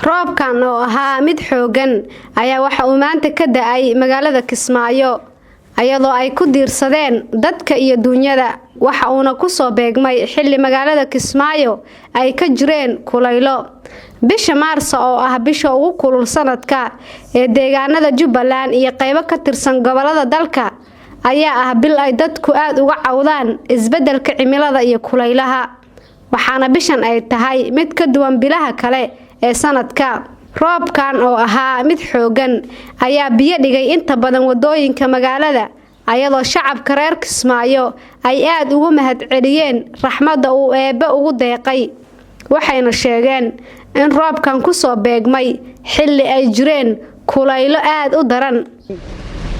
roobkan oo ahaa mid xoogan ayaa waxa uu maanta ka da'ay magaalada Kismaayo ayadoo ay ku diirsadeen dadka iyo dunyada waxa uuna ku soo beegmay xilli magaalada Kismaayo ay ka jireen kulaylo bisha Maarso oo ah bisha ugu kulul sanadka ee deegaanada Jubbaland iyo qaybo ka tirsan gobolada dalka ayaa ah bil ay dadku aad uga cawdaan isbeddelka cimilada iyo kulaylaha waxaana bishan ay tahay mid ka duwan bilaha kale ee sanadka roobkan oo ahaa mid xoogan ayaa biyo dhigay inta badan wadooyinka magaalada ayadoo shacabka reer Kismaayo ay aad ugu mahadceliyeen raxmadda uu Eebbe ugu deeqay waxayna sheegeen in roobkan ku soo beegmay xilli ay jireen kulaylo aad u daran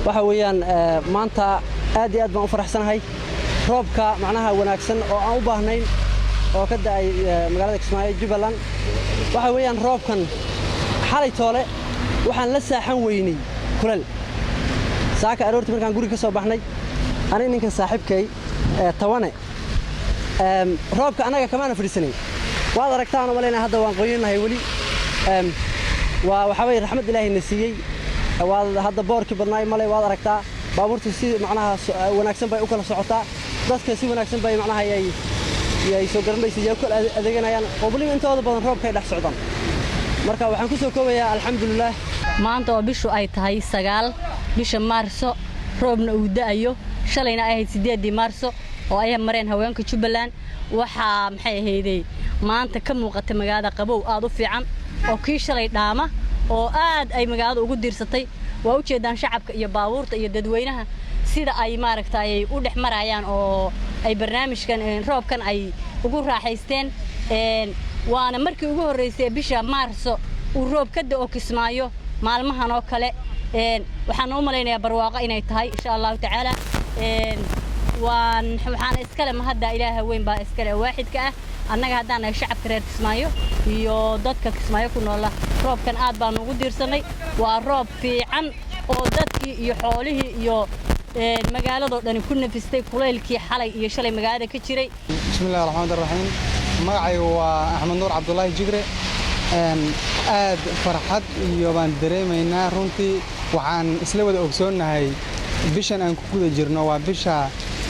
waxa weeyaan maanta aad iyo aad baan u faraxsanahay roobka macnaha wanaagsan oo aan u baahnayn oo ka da'ay magaalada Kismaayo Jubbaland waxa weeyaan roobkan xalay toole waxaan la saaxan weynay kulal saaka aroortii markaan guriga ka soo baxnay aniga ninkan saaxiibkay tawane roobka anaga kamaana fadhiisanay waad aragtaan oo maleena hadda waan qoynahay wali waxa weey raxmad Ilaahay na siiyay waad hadda boorkii badnaay malay waad aragtaa baabuurtu si macnaha wanaagsan bay u kala socotaa dadka si wanaagsan bay macnaha ay soo garanaysiiyay ku adeeganayaan oo wali intooda badan roobka ay dhex socdaan marka waxaan ku soo koobayaa alxamdulillah maanta oo bishu ay tahay 9 bisha Maarso roobna uu da'ayo shalayna ay ahayd 8 Maarso oo ay mareen haweenka Jubbaland waxa maxay ahaydey maanta ka muuqata magaalada qabow aad u fiican oo kii shalay dhaama oo aad ay magaalada ugu diirsatay waa u jeedaan shacabka iyo baabuurta iyo dadweynaha sida ay maaragtay u dhex marayaan oo ay barnaamijkan roobkan ay ugu raaxaysteen waana markii ugu horeysay bisha Maarso uu roob ka da'o Kismaayo maalmahan oo kale waxaan u maleynayaa barwaaqo inay tahay insha Allah taala waxaan iskale mahadda Ilaahay weyn baa iskale waaxidka ah annaga haddaan shacabka reer Kismaayo iyo dadka Kismaayo ku nool roobkan aad baan ugu diirsanay waa roob fiican oo dadkii iyo xoolihii iyo magaalada dhan ku nafistay kulaylkii xalay iyo shalay magaalada ka jiray bismillaahir rahmaanir rahiim magacaygu waa Axmed Nuur Cabdullaahi Jigre aad farxad iyo baan dareemaynaa runtii waxaan isla wada ogsoonahay bishan aan ku guda jirno waa bisha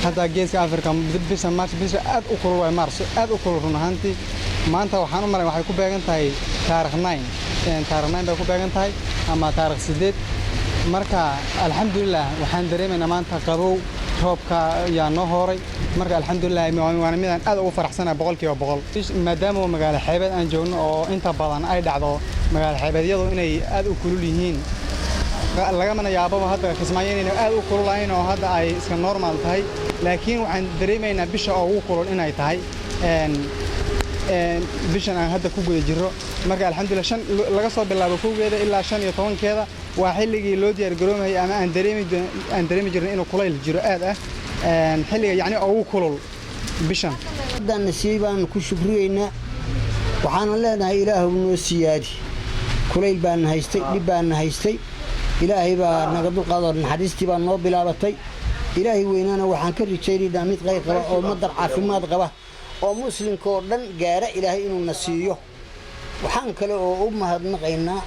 hadda geeska Afrika bisha Maarso bisha aad u kulul waa Maarso aad u kulul runaantii maanta waxaan u maray waxay ku beegan tahay taariikh 9 bay ku beegan tahay ama taariikh 8 marka alxamdulillah waxaan dareemaynaa maanta qabow roobka yaa noo horay marka alxamdulillah waana midaan aad ugu faraxsanahay boqolkiiba boqol maadaama magaalo xeebeed aan joogno oo inta badan ay dhacdo magaalo xeebeedyadu inay aad u kulul yihiin laga mana yaababa hadda Kismaayo inay aad u kululayn oo hadda ay iska normal tahay laakiin waxaan dareemaynaa bisha ugu kulul inay tahay bishan aan hadda ku guda jiro marka alxamdulillah shan laga soo bilaabo koogeeda ilaa 15keeda waa xilligii loo diyaar garoomay ama aan dareemi jirnay inuu kulayl jiro aad ah xilliga yani ugu kulul bishan haddaan nasiibaan ku shukriyeynaa waxaan leenahay Ilaahay noo siyaadi kulayl baan haystay dib baan haystay Ilaahay baa naga dulqaaday naxariistii baan noo bilaabatay Ilaahay weynaana waxaan ka rajaynaynaa mid qayb qaba oo madar caafimaad qaba oo muslimka oo dhan gaara Ilaahay inuu nasiiyo waxaan kale oo u mahadnaqaynaa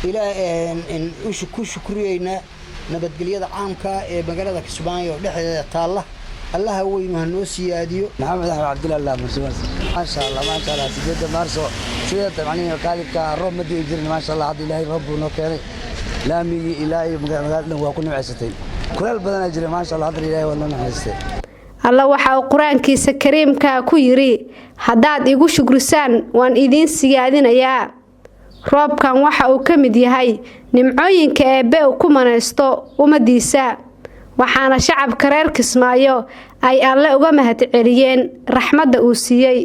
Ilaahay in ku shukriyeynaa nabadgelyada caamka ee magaalada Kismaayo dhexdeeda taala Allah weyn ha noo siyaadiyo Maxamed Cabdullaahi ma sha Allah 8 Maarso sida macnaheedu qaalibka roob ma diin jirin ma sha Allah hadda Ilaahay roob noo keenay laamigi Ilaahay magaalada waa ku nimcaysatay kulal badan jiray ma sha Allah hadda Ilaahay waa noo nimcaysatay Allah waxa uu Quraankiisa Kariimka ku yiri hadaad igu shukrisaan waan idin siyaadinayaa roobkan waxa uu ka mid yahay nimcooyinka Eebbe uu ku manaysto umadiisa waxaana shacabka reer Kismaayo ay Alle uga mahadceliyeen raxmadda uu siiyay